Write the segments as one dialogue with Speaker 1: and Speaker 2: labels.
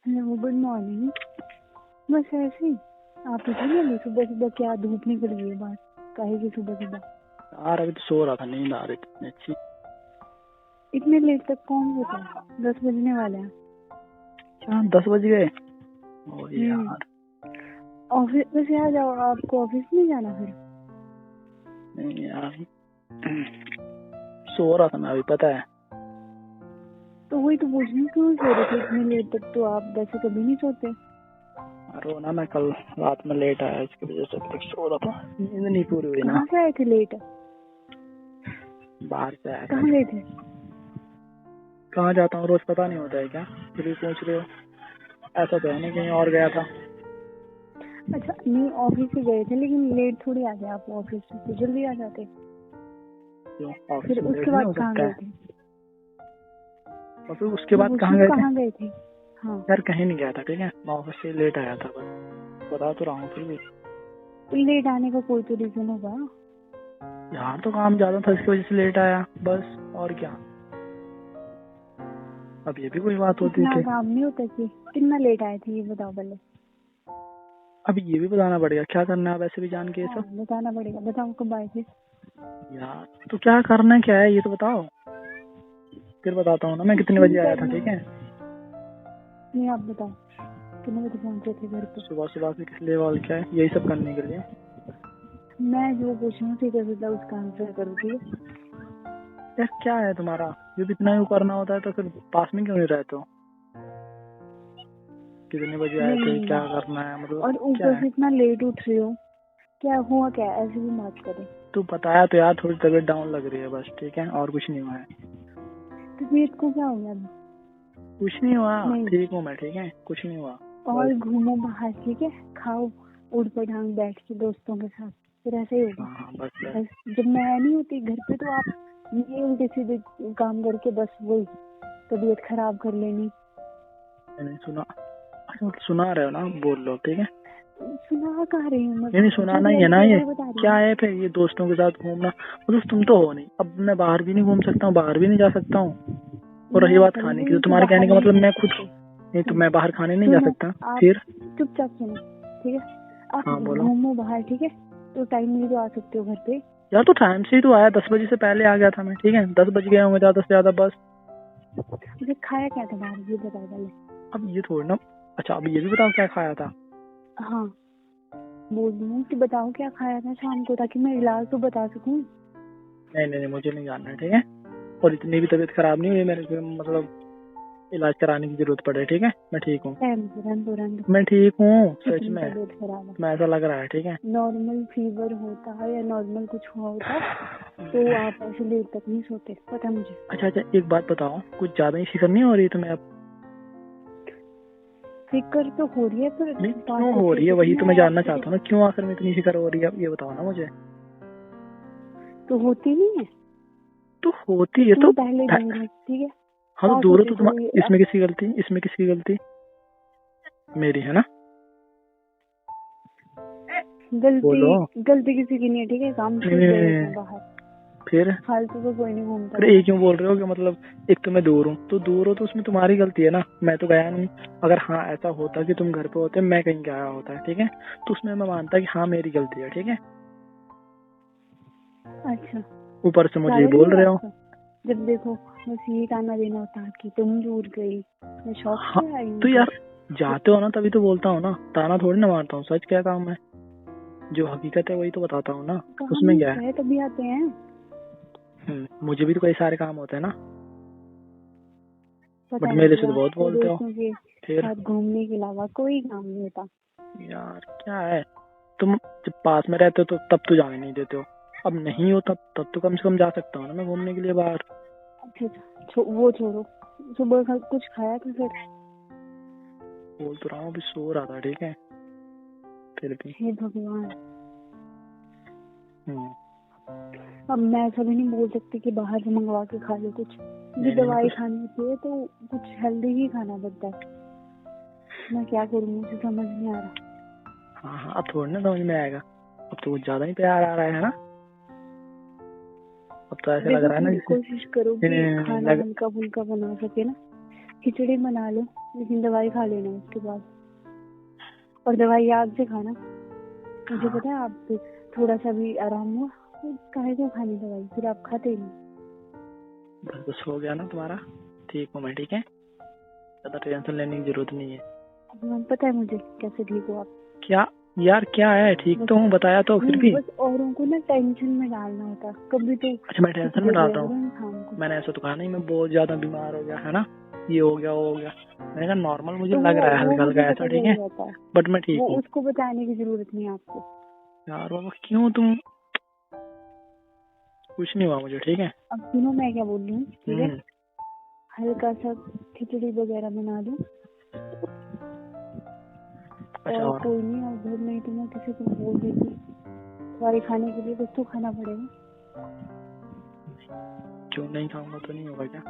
Speaker 1: Hello, good morning. बस ऐसे ही। आप उठेंगे सुबह सुबह? क्या धूप निकल गई है बाहर? काहे की सुबह सुबह?
Speaker 2: यार अभी तो सो रहा था, नींद आ रही थी इतनी अच्छी।
Speaker 1: इतने लेट तक कौन सोता है? 10 बजने वाले हैं।
Speaker 2: क्या 10 बज गए? ओ यार
Speaker 1: ऑफिस वैसे आ जाओ, आपको ऑफिस नहीं जाना फिर?
Speaker 2: नहीं यार, सो रहा था मैं अभी, पता है।
Speaker 1: तो वही तो पूछ रही हूँ, क्यों सो रहे थे इतने लेट तक? तो आप वैसे कभी नहीं सोते।
Speaker 2: अरे ना, मैं कल रात में लेट आया, इसकी वजह से अभी तक सो रहा था, नींद नहीं पूरी हुई ना।
Speaker 1: कहाँ से आए थे लेट?
Speaker 2: बाहर से आया था।
Speaker 1: कहाँ गए थे?
Speaker 2: कहाँ जाता हूँ रोज, पता नहीं होता है क्या? फिर भी पूछ रहे हो? ऐसा तो है नहीं कहीं और गया था।
Speaker 1: अच्छा, नहीं ऑफिस से गए थे, लेकिन लेट थोड़ी आ गए आप ऑफिस से, तो जल्दी आ जाते।
Speaker 2: क्यों,
Speaker 1: फिर
Speaker 2: ऑफिस में लेट
Speaker 1: उसके
Speaker 2: नहीं
Speaker 1: बाद
Speaker 2: हो
Speaker 1: कहाँ
Speaker 2: सकता
Speaker 1: गए
Speaker 2: है?
Speaker 1: थे?
Speaker 2: और फिर उसके
Speaker 1: मैं
Speaker 2: बाद
Speaker 1: पूछ रही
Speaker 2: कहाँ
Speaker 1: हूँ
Speaker 2: गए थे?
Speaker 1: कहाँ गए थे? हाँ,
Speaker 2: यार कहीं नहीं गया था, ठीक है, मैं ऑफिस से लेट आया था, बस बता तो रहा हूँ फिर भी।
Speaker 1: तो लेट आने का कोई तो रीजन होगा।
Speaker 2: यार तो काम ज्यादा था, इसकी वजह से लेट आया बस, और क्या। अब ये भी कोई बात होती है
Speaker 1: इतना
Speaker 2: कि
Speaker 1: काम नहीं होता कि कितना लेट आए थे, ये बताओ पहले।
Speaker 2: अब ये भी बताना पड़ेगा? क्या करना है अब ऐसे भी जान के ये
Speaker 1: हाँ,
Speaker 2: सब?
Speaker 1: बताना पड़ेगा। बताओ कब आए थे?
Speaker 2: यार तो क्या करना है, क्या है ये तो बताओ, फिर बताता हूँ ना मैं कितने
Speaker 1: कुछ नहीं
Speaker 2: बजे आया था,
Speaker 1: करना
Speaker 2: ठीक है।
Speaker 1: है। नहीं, आप बताओ कितने बजे पहुंचे थे घर पे?
Speaker 2: सुबह सुबह से किस लिए कॉल किया है? यही सब करने के लिए?
Speaker 1: मैं जो पूछ रही हूँ सीधा सीधा उसका आंसर करो, ठीक है?
Speaker 2: यार क्या है तुम्हारा, जब इतना ही करना होता है तो फिर पास में क्यों नहीं रहते हो? कितने बजे आए थे, क्या
Speaker 1: नहीं,
Speaker 2: करना है, मतलब
Speaker 1: और
Speaker 2: क्या
Speaker 1: ऊपर
Speaker 2: है?
Speaker 1: से इतना लेट उठ रहे हो। क्या हुआ? क्या ऐसे भी बात करें।
Speaker 2: तू बताया तो यार, थोड़ी तबीयत डाउन लग रही है बस, ठीक है, और कुछ नहीं हुआ है।
Speaker 1: तबीयत को क्या हो गया अभी?
Speaker 2: कुछ नहीं हुआ,
Speaker 1: नहीं,
Speaker 2: ठीक हूँ मैं, ठीक है, कुछ नहीं हुआ बस।
Speaker 1: और घूमो बाहर, ठीक है? खाओ उड़ पटांग बैठ के दोस्तों के साथ, फिर ऐसे ही होगा।
Speaker 2: हाँ हाँ, बस बस।
Speaker 1: बस जब मैं नहीं होती घर पे तो आप ये उल्टे सीधे काम करके बस वही तबीयत खराब कर लेनी।
Speaker 2: मैंने सुना, अच्छा सुना रहे हो ना, बोल लो, ठीक है।
Speaker 1: सुना कहाँ रही हूँ मैं?
Speaker 2: नहीं
Speaker 1: जो
Speaker 2: सुनाना ही है ना
Speaker 1: रियलिटी है
Speaker 2: ये।
Speaker 1: वही बता रही
Speaker 2: क्या
Speaker 1: हूँ।
Speaker 2: है फिर ये दोस्तों के साथ घूमना, मतलब तुम तो हो नहीं, अब मैं बाहर भी नहीं घूम सकता हूँ, बाहर भी नहीं जा सकता हूँ। और रही
Speaker 1: मैं
Speaker 2: बात
Speaker 1: चल
Speaker 2: खाने की,
Speaker 1: रही
Speaker 2: तो
Speaker 1: हूँ तो
Speaker 2: तुम्हारे कहने
Speaker 1: बाहर
Speaker 2: का
Speaker 1: नहीं
Speaker 2: मतलब
Speaker 1: जा
Speaker 2: मैं खुद,
Speaker 1: सकते।
Speaker 2: नहीं तो मैं बाहर खाने नहीं जा
Speaker 1: सुनो,
Speaker 2: सकता
Speaker 1: आप
Speaker 2: फिर?
Speaker 1: चुपचाप सुनो, ठीक है? आप
Speaker 2: हाँ बोलो।
Speaker 1: घूमो बाहर, ठीक है? तो टाइम में तो आ सकते हो घर पे।
Speaker 2: यार तो टाइम से ही तो आया, 10 बजे से पहले आ गया था मैं, ठीक है, 10 बज गए होंगे ज्यादा से ज्यादा बस।
Speaker 1: मुझे खाया क्या था बाहर, ये बताओ पहले।
Speaker 2: अब ये थोड़ी ना, अच्छा अब ये भी बताओ क्या खाया था?
Speaker 1: हाँ, बोल रही हूँ कि बताओ क्या खाया था शाम को, ताकि मैं इलाज तो बता सकूँ।
Speaker 2: नहीं नहीं नहीं, मुझे नहीं जानना है, ठीक है। और इतनी भी तबीयत खराब नहीं हुई मेरे को, मतलब इलाज कराने की जरूरत पड़े, ठीक है, मैं ठीक हूँ।
Speaker 1: रन
Speaker 2: मैं ठीक हूँ सच
Speaker 1: कितनी
Speaker 2: में,
Speaker 1: तबीयत खराब है?
Speaker 2: मैं ऐसा लग रहा है, ठीक है।
Speaker 1: नॉर्मल फीवर होता है या नॉर्मल कुछ हुआ होता तो आप ऐसे लेट तक नहीं सोते, पता है मुझे।
Speaker 2: अच्छा अच्छा, एक बात बताओ, कुछ ज्यादा ही फिक्र नहीं हो रही तुम्हें अब?
Speaker 1: फिक्र तो हो रही है, पर
Speaker 2: नहीं
Speaker 1: बात
Speaker 2: क्यों
Speaker 1: तो
Speaker 2: हो रही
Speaker 1: ठीक
Speaker 2: है,
Speaker 1: है।
Speaker 2: वही तो मैं
Speaker 1: मैं
Speaker 2: जानना
Speaker 1: आपको
Speaker 2: चाहता हूँ ना, क्यों आखिर में इतनी फिक्र हो रही है, अब ये बताओ ना मुझे।
Speaker 1: तो होती नहीं है।
Speaker 2: तो होती है
Speaker 1: तो
Speaker 2: तो
Speaker 1: मैं पहले दूर हूँ, ठीक है?
Speaker 2: हाँ तो
Speaker 1: बात
Speaker 2: दूर हो
Speaker 1: होती
Speaker 2: तो
Speaker 1: थोड़ी
Speaker 2: तुम, इसमें किसकी गलती, इसमें किसकी गलती? मेरी है ना?
Speaker 1: गलती
Speaker 2: बोलो।
Speaker 1: गलती किसी की नहीं है, ठीक है? काम
Speaker 2: नहीं
Speaker 1: से
Speaker 2: नहीं
Speaker 1: गए
Speaker 2: नहीं,
Speaker 1: थे बाहर,
Speaker 2: फिर
Speaker 1: फालतू तो कोई नहीं घूमता
Speaker 2: फिर
Speaker 1: बाहर।
Speaker 2: एक क्यों बोल रहे हो कि मतलब, एक तो मैं दूर हूँ, तो दूर हो तो उसमें तुम्हारी गलती है ना, मैं तो गया नहीं। अगर हाँ ऐसा होता कि तुम घर पे होते, मैं कहीं गया होता है, ठीक है, तो उसमें मैं मानता कि हाँ मेरी गलती है, ठीक है।
Speaker 1: अच्छा,
Speaker 2: ऊपर से मुझे ये
Speaker 1: ज्यादा नहीं
Speaker 2: बोल
Speaker 1: हुआ
Speaker 2: रहे हो।
Speaker 1: आपका? जब देखो बस यही ताना देना होता कि तुम दूर गई, मैं शौक
Speaker 2: हाँ
Speaker 1: से आई हूँ
Speaker 2: तो
Speaker 1: घर।
Speaker 2: यार, जाते हो ना तभी तो बोलता हूँ ना, ताना थोड़ी ना मारता हूँ, सच क्या काम है, जो हकीकत है वही तो बताता हूँ ना।
Speaker 1: काम
Speaker 2: उसमें क्या
Speaker 1: होता है तभी आते हैं।
Speaker 2: है, मुझे भी तो कई सारे काम होते हैं ना,
Speaker 1: पता
Speaker 2: बट
Speaker 1: है
Speaker 2: मेरे
Speaker 1: मुझे,
Speaker 2: से तो बहुत
Speaker 1: आपको
Speaker 2: बोलते हो।
Speaker 1: दोस्तों के
Speaker 2: फिर
Speaker 1: साथ घूमने के अलावा कोई काम नहीं होता।
Speaker 2: यार क्या है, तुम जब पास में रहते हो तो तब तो जाने नहीं देते हो, अब नहीं हो तब तो कम से कम जा सकता हूँ ना मैं घूमने के लिए बाहर।
Speaker 1: अच्छा वो छोड़ो, सुबह का कुछ खाया था फिर?
Speaker 2: बोल तो रहा हूँ, अभी सो रहा था, ठीक है, फिर भी।
Speaker 1: हे भगवान,
Speaker 2: हम्म,
Speaker 1: अब मैं ऐसा भी नहीं बोल सकती कि बाहर से मंगवा के खा लो कुछ। ये
Speaker 2: नहीं नहीं
Speaker 1: दवाई
Speaker 2: कुछ,
Speaker 1: खानी होती है तो कुछ हेल्दी ही खाना पड़ता है। मैं क्या करूँ, मुझे समझ नहीं आ रहा।
Speaker 2: हाँ हाँ, अब थोड़ी ना समझ में आएगा, अब तो कुछ ज्यादा ही प्यार आ रहा है ना, अब तो ऐसे लग
Speaker 1: देखो
Speaker 2: रहा है ना
Speaker 1: थोड़ी
Speaker 2: जैसे।
Speaker 1: कोशिश करो
Speaker 2: नहीं
Speaker 1: कि
Speaker 2: नहीं नहीं, नहीं,
Speaker 1: खाना हल्का फुल्का बना सके ना, खिचड़ी बना लो, लेकिन दवाई खा लेना उसके बाद। और दवाई याद से खाना। मुझे
Speaker 2: हाँ।
Speaker 1: पता है आप थोड़ा सा भी आराम हुआ तो काहे को खानी दवाई, फिर आप खाते ही नहीं।
Speaker 2: बस हो गया ना तुम्हारा, ठीक हूँ मैं, ठीक है, ज्यादा टेंशन लेने की जरूरत नहीं है।
Speaker 1: पता है मुझे कैसे ठीक हो आप।
Speaker 2: क्या यार, क्या है, ठीक
Speaker 1: बस
Speaker 2: तो हूँ, बताया तो फिर
Speaker 1: नहीं,
Speaker 2: भी।
Speaker 1: बस औरों को ना टेंशन में डालना होता, कभी तो
Speaker 2: अच्छा, मैं
Speaker 1: कुछ
Speaker 2: टेंशन में
Speaker 1: हो
Speaker 2: डालता
Speaker 1: गया
Speaker 2: हूँ?
Speaker 1: करो इंसान को।
Speaker 2: मैंने ऐसा तो कहा नहीं मैं बहुत ज्यादा बीमार हो गया है ना, ये हो गया वो हो गया। मैंने कहा नॉर्मल मुझे
Speaker 1: तो
Speaker 2: लग रहा है,
Speaker 1: वो
Speaker 2: हल्का
Speaker 1: मुझे
Speaker 2: हल्का ऐसा,
Speaker 1: पता
Speaker 2: ठीक
Speaker 1: चल
Speaker 2: है,
Speaker 1: जाता है,
Speaker 2: बट मैं ठीक
Speaker 1: वो
Speaker 2: हूँ।
Speaker 1: उसको बताने की जरूरत नहीं है आपको।
Speaker 2: यार बाबा क्यों तुम, कुछ नहीं हुआ मुझे, ठीक है।
Speaker 1: अब सुनो मैं क्या बोल रही हूँ, ठीक है।
Speaker 2: हम्म।
Speaker 1: हल्का सा खिचड़ी वगैरह बना दो।
Speaker 2: अच्छा,
Speaker 1: और
Speaker 2: और
Speaker 1: कोई नहीं, और घर नहीं तो मैं किसी को बोल देती, दवाई खाने के लिए कुछ तो खाना पड़ेगा।
Speaker 2: क्यों नहीं खाऊंगा तो नहीं होगा क्या?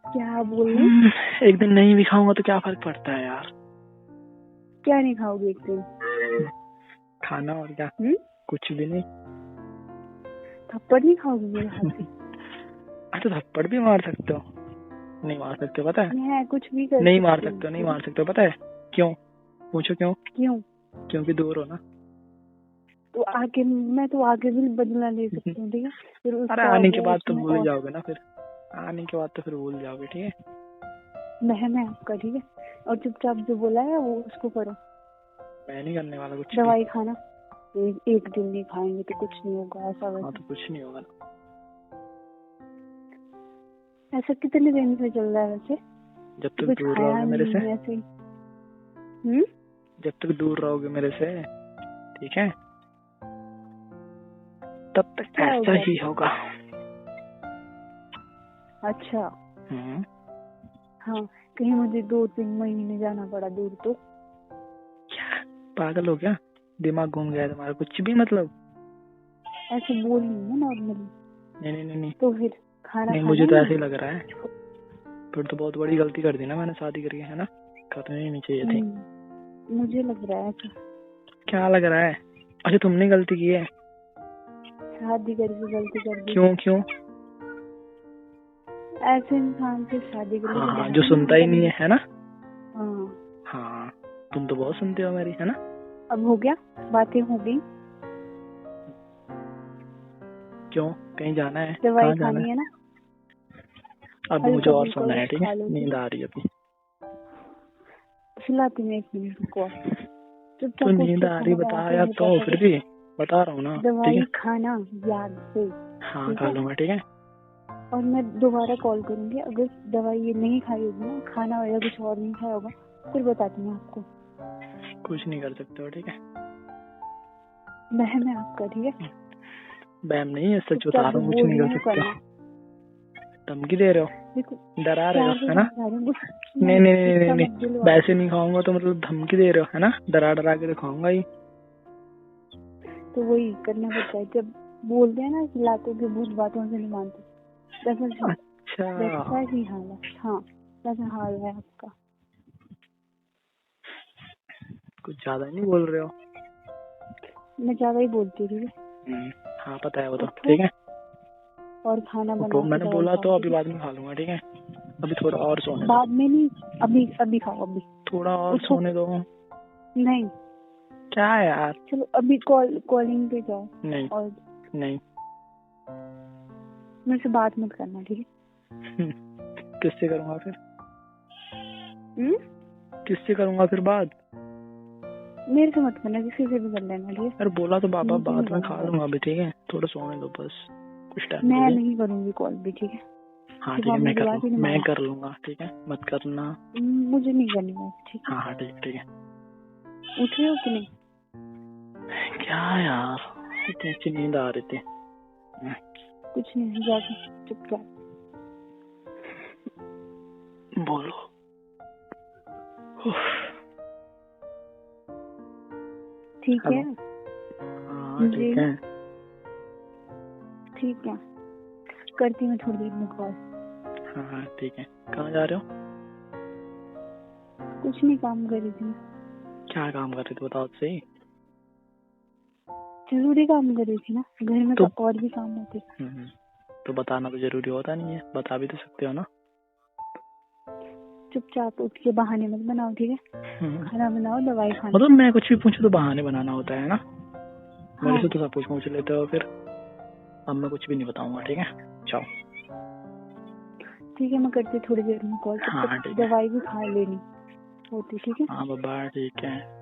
Speaker 1: क्या बोल रहे?
Speaker 2: एक दिन नहीं भी खाऊंगा तो क्या फर्क पड़ता है यार।
Speaker 1: क्या नहीं खाओगे एक दिन?
Speaker 2: खाना और क्या, कुछ भी नहीं।
Speaker 1: थप्पड़ नहीं खाओगे मेरे हाथ से?
Speaker 2: अच्छा, थप्पड़ भी मार सकते हो? नहीं मार सकते, पता है।
Speaker 1: मैं कुछ भी कर
Speaker 2: नहीं मार
Speaker 1: सकती
Speaker 2: सकते हो, नहीं
Speaker 1: हूँ।
Speaker 2: मार सकते हो, पता है क्यों? पूछो क्यों?
Speaker 1: क्यों?
Speaker 2: क्योंकि दूर हो ना।
Speaker 1: तो आके मैं तो आगे भी बदला ले सकती हूँ, ठीक है। फिर
Speaker 2: अरे
Speaker 1: उसका
Speaker 2: आने के
Speaker 1: वो
Speaker 2: बाद तो
Speaker 1: उसमें
Speaker 2: भूल
Speaker 1: और
Speaker 2: जाओगे ना फिर, आने के बाद तो फिर भूल जाओगे, ठीक है।
Speaker 1: महम है आपका, ठीक है। और चुपचाप जो बोला है वो उसको करो।
Speaker 2: मैं नहीं करने वाला कुछ भी।
Speaker 1: दवाई खाना, एक दिन नहीं खाएंगे तो कुछ नहीं होगा, ऐसा
Speaker 2: हाँ
Speaker 1: वैसा।
Speaker 2: तो कुछ नहीं होगा ना।
Speaker 1: ऐसा कितने दिन से चल रहा है वैसे?
Speaker 2: जब तक
Speaker 1: कुछ
Speaker 2: दूर
Speaker 1: खाया
Speaker 2: रहोगे मेरे से,
Speaker 1: नहीं ऐसे ही।
Speaker 2: जब तक दूर रहोगे मेरे से, ठीक है, तब तक
Speaker 1: क्या हो
Speaker 2: ऐसा
Speaker 1: गया?
Speaker 2: ही होगा।
Speaker 1: अच्छा।
Speaker 2: हम्म।
Speaker 1: हाँ, कहीं मुझे 2-3 महीने जाना पड़ा दूर तो?
Speaker 2: क्या पागल हो क्या, दिमाग घूम गया है तुम्हारा, कुछ भी मतलब।
Speaker 1: ऐसे बोल नहीं है नॉर्मली।
Speaker 2: नहीं नहीं नहीं नहीं,
Speaker 1: तो फिर खाना
Speaker 2: नहीं
Speaker 1: खाना
Speaker 2: मुझे
Speaker 1: ही
Speaker 2: तो ऐसे
Speaker 1: नहीं।
Speaker 2: ही लग रहा है। फिर तो बहुत बड़ी गलती कर दी ना मैंने शादी करके, है ना, करनी ही नहीं चाहिए थी।
Speaker 1: मुझे लग रहा है ऐसा।
Speaker 2: क्या लग रहा है? अच्छा, तुमने गलती की है?
Speaker 1: शादी करके गलती कर दी।
Speaker 2: क्यों क्यों?
Speaker 1: ऐसे इंसान से शादी कर ली
Speaker 2: हाँ
Speaker 1: तो
Speaker 2: हाँ,
Speaker 1: बात
Speaker 2: जो
Speaker 1: ही
Speaker 2: सुनता ही नहीं
Speaker 1: करनी।
Speaker 2: है ना।
Speaker 1: हाँ।
Speaker 2: हाँ, तुम तो बहुत सुनते हो मेरी, है ना।
Speaker 1: अब हो गया, बातें हो गई।
Speaker 2: क्यों, कहीं जाना है?
Speaker 1: दवाई
Speaker 2: कहाँ जाना
Speaker 1: खानी
Speaker 2: है?
Speaker 1: है ना?
Speaker 2: अभी मुझे
Speaker 1: हल्का
Speaker 2: और
Speaker 1: फुल्का
Speaker 2: सोना है,
Speaker 1: कुछ
Speaker 2: ठीक
Speaker 1: खा
Speaker 2: है,
Speaker 1: लो।
Speaker 2: नींद आ रही है अभी।
Speaker 1: खिलाती मैं 1 मिनट रुको।
Speaker 2: तो
Speaker 1: चुपचाप उठ
Speaker 2: नींद
Speaker 1: के
Speaker 2: आ रही
Speaker 1: खाना बना के
Speaker 2: बताया
Speaker 1: मुझे
Speaker 2: तो,
Speaker 1: पैसा
Speaker 2: फिर
Speaker 1: दो।
Speaker 2: भी बता रहा हूँ ना, ठीक
Speaker 1: दवाई
Speaker 2: है।
Speaker 1: खाना याद से।
Speaker 2: हाँ
Speaker 1: ठीक
Speaker 2: खा
Speaker 1: है?
Speaker 2: लूंगा, ठीक है।
Speaker 1: और मैं दोबारा कॉल करूंगी, अगर दवाई ये नहीं खाई होगी ना, खाना या कुछ और नहीं खाया होगा, फिर बताती हूँ आपको।
Speaker 2: कुछ नहीं कर सकते हो, ठीक है।
Speaker 1: महम है आपका, ठीक है।
Speaker 2: बैम नहीं है, सच बता
Speaker 1: चुपचाप
Speaker 2: रहा
Speaker 1: जो
Speaker 2: हूँ, कुछ
Speaker 1: बोल
Speaker 2: नहीं
Speaker 1: रही
Speaker 2: कर
Speaker 1: हूँ वो
Speaker 2: सकते
Speaker 1: करना।
Speaker 2: हो। धमकी दे रहे हो,
Speaker 1: देखो
Speaker 2: डरा रहे हो,
Speaker 1: प्यार से
Speaker 2: है ना।
Speaker 1: समझा रही हूँ,
Speaker 2: नहीं नहीं नहीं नहीं
Speaker 1: गुस्सा
Speaker 2: नहीं,
Speaker 1: मत दिलवाओ।
Speaker 2: वैसे नहीं खाऊंगा तो मतलब धमकी दे रहे हो, है ना, डरा डरा के दिखाऊंगा ही।
Speaker 1: तो वही करना पड़ता है, जब बोलते हैं ना कि लातों के भूत बातों से नहीं मानते,
Speaker 2: अच्छा,
Speaker 1: वैसा ही हाल है। हाँ, वैसा हाल है आपका।
Speaker 2: कुछ ज्यादा नहीं बोल रहे हो।
Speaker 1: मैं ज्यादा ही बोलती हूँ, ठीक है।
Speaker 2: हाँ पता है वो तो,
Speaker 1: उठो
Speaker 2: ठीक है।
Speaker 1: और खाना
Speaker 2: तो
Speaker 1: बना के
Speaker 2: मैंने
Speaker 1: दवाई
Speaker 2: बोला
Speaker 1: खाओ,
Speaker 2: तो
Speaker 1: ठीक
Speaker 2: अभी
Speaker 1: है?
Speaker 2: बाद में खा लूंगा, ठीक है। अभी थोड़ा और सोने दो।
Speaker 1: बाद में नहीं, अभी अभी खाओ अभी।
Speaker 2: थोड़ा और
Speaker 1: उठो।
Speaker 2: सोने दो।
Speaker 1: नहीं,
Speaker 2: क्या यार?
Speaker 1: चलो अभी कॉलिंग पे जाओ।
Speaker 2: नहीं
Speaker 1: और
Speaker 2: नहीं।
Speaker 1: मेरे से बात मत करना, ठीक
Speaker 2: किससे करूंगा फिर?
Speaker 1: है?
Speaker 2: किससे करूंगा फिर बात?
Speaker 1: मेरे से मत करना, किसी से भी कर लेना, ठीक है?
Speaker 2: अरे बोला तो बाबा
Speaker 1: मुझे नहीं
Speaker 2: बाद में
Speaker 1: करना
Speaker 2: खा
Speaker 1: बात।
Speaker 2: लूंगा अभी, ठीक है, थोड़ा सोने दो बस, कुछ टाइम
Speaker 1: मैं
Speaker 2: के लिए।
Speaker 1: नहीं करूंगी कॉल भी, ठीक है?
Speaker 2: हाँ
Speaker 1: सिर्फ
Speaker 2: ठीक है,
Speaker 1: आप मेरी बात ही नहीं
Speaker 2: मैं
Speaker 1: मानो।
Speaker 2: कर लूंगा, ठीक है, मत करना।
Speaker 1: मुझे नहीं करनी बात, ठीक है?
Speaker 2: हाँ हाँ ठीक है ठीक है।
Speaker 1: उठ रहे हो कि नहीं?
Speaker 2: क्या यार, इतनी अच्छी नींद आ रही थी।
Speaker 1: कुछ नहीं, जाके चुपचाप
Speaker 2: बोलो।
Speaker 1: ठीक है?
Speaker 2: हाँ ठीक है।
Speaker 1: ठीक है, करती हूँ थोड़ी देर में कॉल।
Speaker 2: हाँ हाँ ठीक है। कहाँ जा रहे हो?
Speaker 1: कुछ नहीं, काम कर रही थी।
Speaker 2: क्या काम कर रहे थे बताओ तो सही।
Speaker 1: जरूरी काम कर रही थी ना, घर में
Speaker 2: तो
Speaker 1: और भी काम होते।
Speaker 2: तो बताना तो जरूरी होता नहीं है, बता भी तो सकते हो ना।
Speaker 1: चुपचाप उठ के बहाने मत बनाओ, ठीक है? खाना बनाओ, दवाई खाना।
Speaker 2: मतलब मैं कुछ भी पूछूं तो बहाने बनाना होता है ना?
Speaker 1: हाँ।
Speaker 2: मेरे से तो सब कुछ पूछ लेते हो फिर। अब मैं कुछ भी नहीं बताऊंगा, ठीक है? चाओ।
Speaker 1: ठीक है, मैं करती थोड़ी देर में कॉल।
Speaker 2: हाँ, ठीक है।
Speaker 1: दवाई भी खा लेनी होती, ठीक है?
Speaker 2: हाँ बाबा, ठीक है।